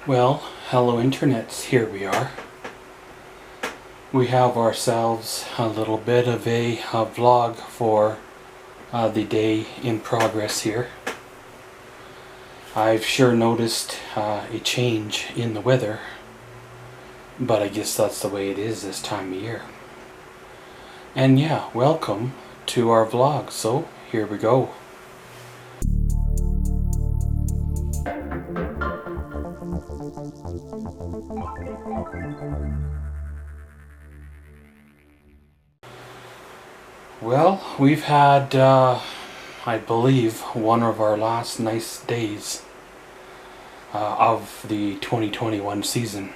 Well, hello internets, here we are. We have ourselves a little bit of a vlog for the day in progress here. I've sure noticed a change in the weather, but I guess that's the way it is this time of year. And yeah, welcome to our vlog, so here we go. Well, we've had, I believe, one of our last nice days of the 2021 season.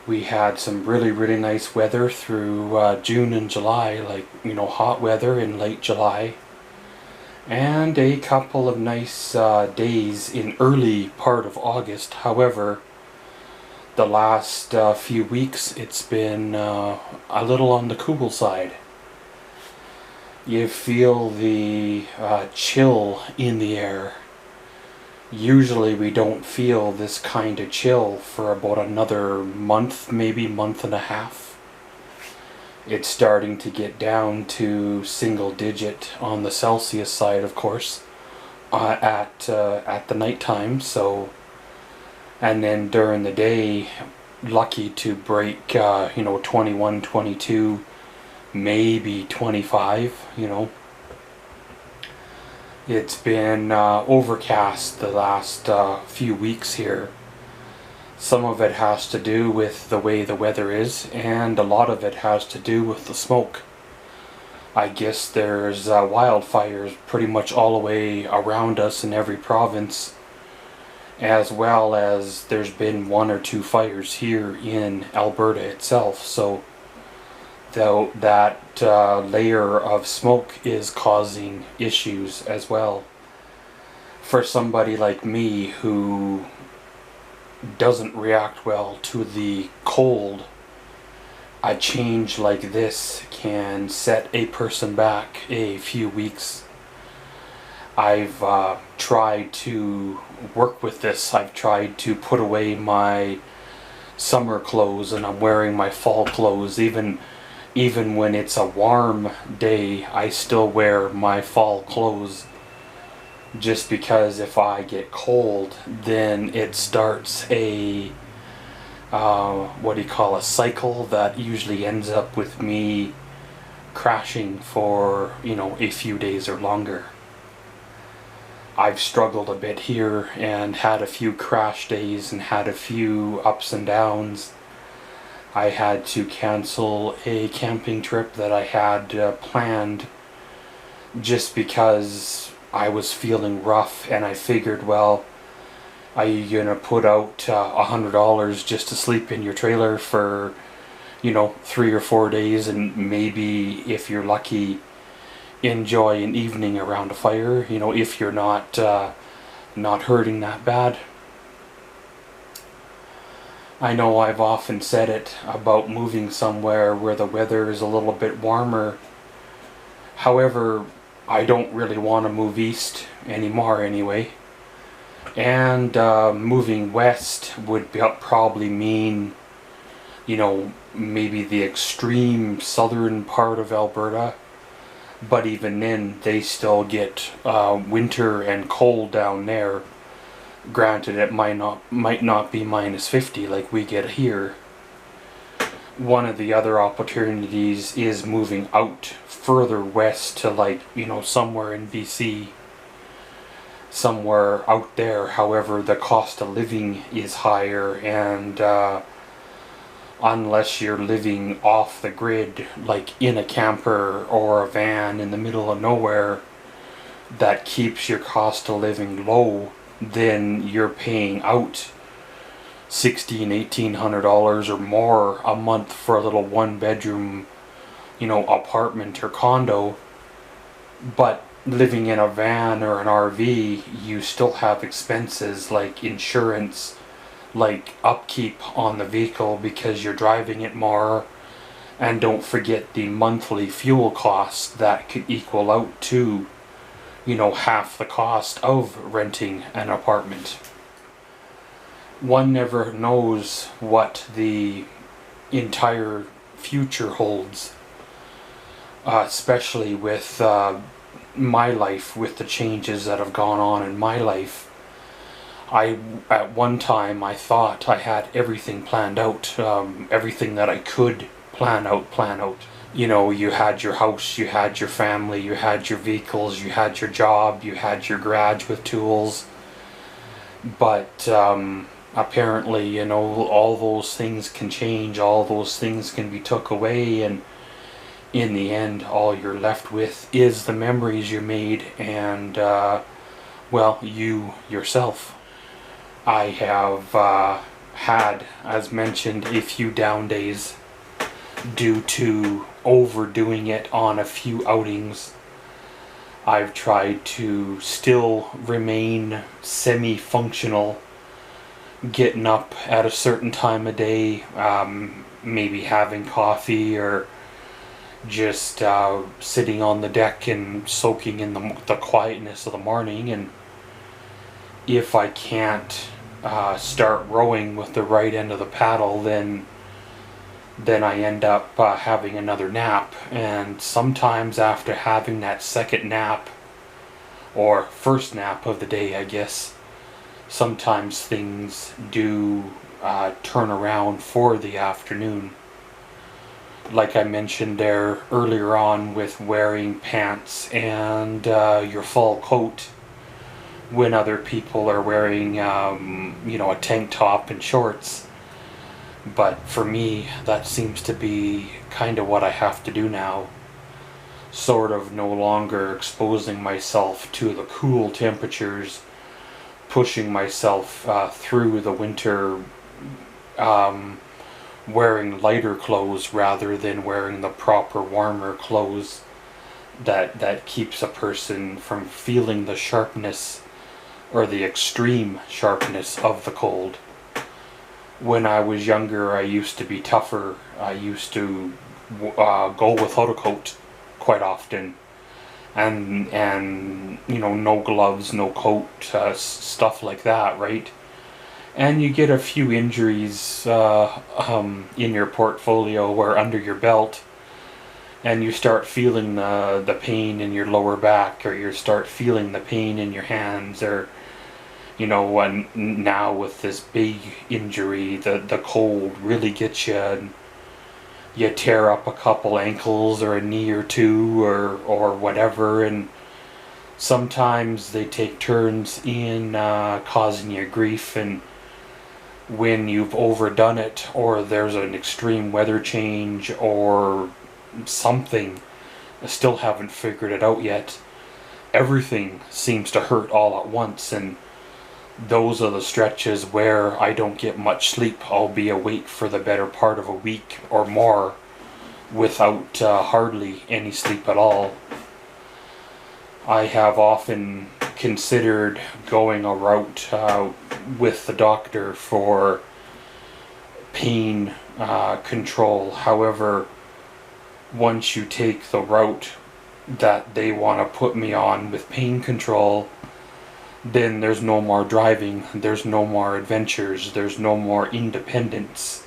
We had some really nice weather through June and July, like, hot weather in late July. And a couple of nice days in early part of August. However, the last few weeks it's been a little on the cool side. You feel the chill in the air. Usually we don't feel this kind of chill for about another month, maybe month and a half. It's starting to get down to single digit on the Celsius side, of course, at the nighttime. So, and then during the day, lucky to break 21, 22, maybe 25. It's been overcast the last few weeks here. Some of it has to do with the way the weather is, and a lot of it has to do with the smoke. I guess there's wildfires pretty much all the way around us in every province, as well as there's been one or two fires here in Alberta itself. So though that layer of smoke is causing issues as well. For somebody like me who doesn't react well to the cold, a change like this can set a person back a few weeks. I've tried to work with this. I've tried to put away my summer clothes and I'm wearing my fall clothes. Even when it's a warm day, I still wear my fall clothes, just because if I get cold, then it starts a a cycle that usually ends up with me crashing for a few days or longer. I've struggled a bit here and had a few crash days and had a few ups and downs. I had to cancel a camping trip that I had planned just because I was feeling rough, and I figured, well, are you gonna put out $100 just to sleep in your trailer for 3 or 4 days, and maybe if you're lucky enjoy an evening around a fire, if you're not hurting that bad. I know I've often said it about moving somewhere where the weather is a little bit warmer. However, I don't really want to move east anymore anyway. And moving west would probably mean, maybe the extreme southern part of Alberta. But even then, they still get winter and cold down there. Granted, it might not be -50 like we get here. One of the other opportunities is moving out further west to somewhere in BC, somewhere out there. However, the cost of living is higher, and unless you're living off the grid, like in a camper or a van in the middle of nowhere, that keeps your cost of living low, then you're paying out $1,600-$1,800 or more a month for a little one-bedroom, apartment or condo. But living in a van or an RV, you still have expenses like insurance, like upkeep on the vehicle because you're driving it more, and don't forget the monthly fuel costs that could equal out to half the cost of renting an apartment. one never knows what the entire future holds, especially with my life, with the changes that have gone on in my life. At one time, I thought I had everything planned out, everything that I could plan out. You know, you had your house, you had your family, you had your vehicles, you had your job, you had your garage with tools. But apparently, you know, all those things can change, all those things can be took away, and in the end, all you're left with is the memories you made and, well, you yourself. I have had, as mentioned, a few down days due to overdoing it on a few outings. I've tried to still remain semi-functional, getting up at a certain time of day, maybe having coffee or just sitting on the deck and soaking in the quietness of the morning. And if I can't start rowing with the right end of the paddle, then I end up having another nap. And sometimes after having that second nap, or first nap of the day, I guess, sometimes things do turn around for the afternoon. Like I mentioned there earlier on with wearing pants and your full coat when other people are wearing, you know, a tank top and shorts. But for me, that seems to be kind of what I have to do now. Sort of no longer exposing myself to the cool temperatures, pushing myself through the winter, wearing lighter clothes rather than wearing the proper warmer clothes that keeps a person from feeling the sharpness or the extreme sharpness of the cold. When I was younger, I used to be tougher. I used to go without a coat quite often, and you know, no gloves, no coat, stuff like that, right? And you get a few injuries in your portfolio or under your belt, and you start feeling the pain in your lower back, or you start feeling the pain in your hands, or you know, and now with this big injury, the cold really gets you, and you tear up a couple ankles or a knee or two or whatever, and sometimes they take turns in causing you grief. And when you've overdone it, or there's an extreme weather change or something, I still haven't figured it out yet, everything seems to hurt all at once. And those are the stretches where I don't get much sleep. I'll be awake for the better part of a week or more without hardly any sleep at all. I have often considered going a route with the doctor for pain control. However, once you take the route that they want to put me on with pain control, then there's no more driving, there's no more adventures, there's no more independence.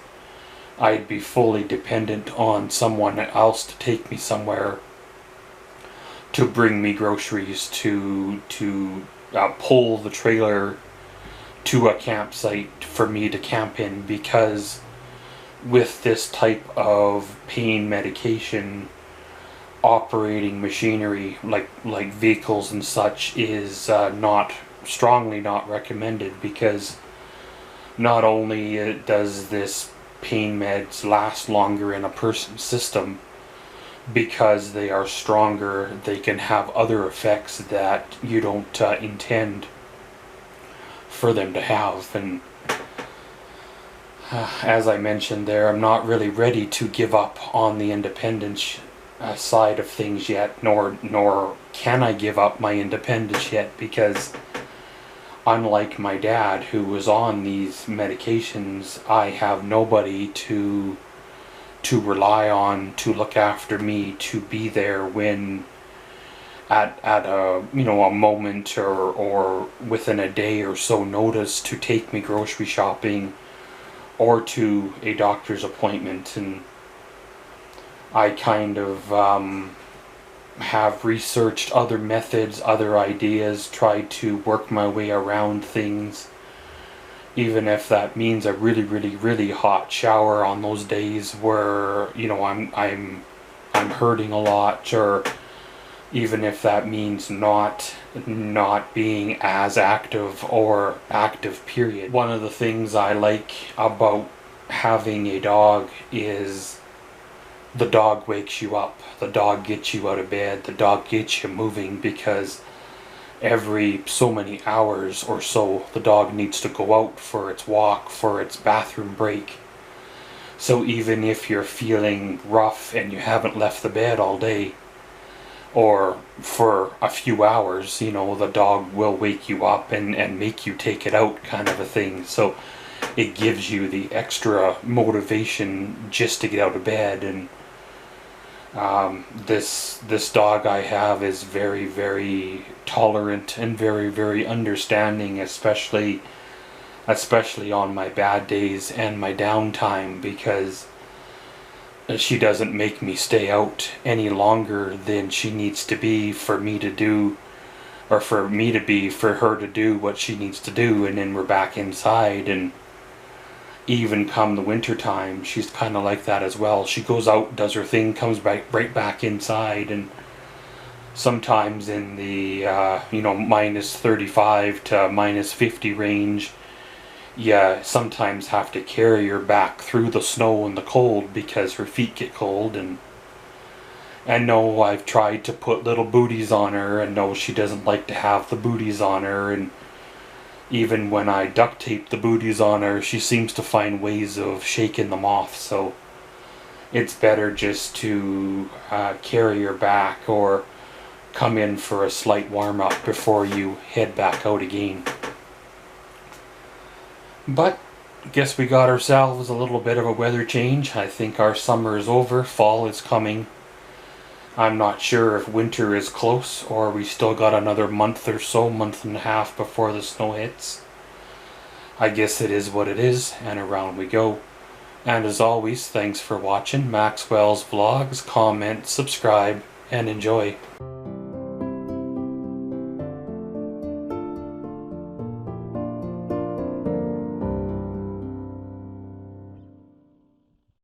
I'd be fully dependent on someone else to take me somewhere, to bring me groceries, to pull the trailer to a campsite for me to camp in, because with this type of pain medication, operating machinery like vehicles and such is strongly not recommended, because not only does this pain meds last longer in a person's system, because they are stronger, they can have other effects that you don't intend for them to have. And as I mentioned there, I'm not really ready to give up on the independence side of things yet, nor can I give up my independence yet, because unlike my dad, who was on these medications, I have nobody to rely on to look after me, to be there when at a, you know, a moment or within a day or so notice to take me grocery shopping or to a doctor's appointment. And I kind of have researched other methods, other ideas, tried to work my way around things, even if that means a really, really, really hot shower on those days where, you know, I'm hurting a lot, or even if that means not being as active or active, period. One of the things I like about having a dog is the dog wakes you up, the dog gets you out of bed, the dog gets you moving, because every so many hours or so the dog needs to go out for its walk, for its bathroom break. So even if you're feeling rough and you haven't left the bed all day or for a few hours, you know, the dog will wake you up and make you take it out, kind of a thing. So it gives you the extra motivation just to get out of bed. And this dog I have is very, very tolerant and very, very understanding, especially on my bad days and my downtime, because she doesn't make me stay out any longer than she needs to be for me to do, or for her to do what she needs to do, and then we're back inside. And even come the winter time, she's kind of like that as well. She goes out, does her thing, comes right back inside. And sometimes in the you know, minus 35 to minus 50 range, you sometimes have to carry her back through the snow and the cold because her feet get cold. And no, I've tried to put little booties on her, and no, she doesn't like to have the booties on her. And even when I duct tape the booties on her, she seems to find ways of shaking them off. So it's better just to carry her back or come in for a slight warm-up before you head back out again. But I guess we got ourselves a little bit of a weather change. I think our summer is over, fall is coming. I'm not sure if winter is close or we still got another month or so, month and a half before the snow hits. I guess it is what it is, and around we go. And as always, thanks for watching Maxwell's Vlogs. Comment, subscribe, and enjoy.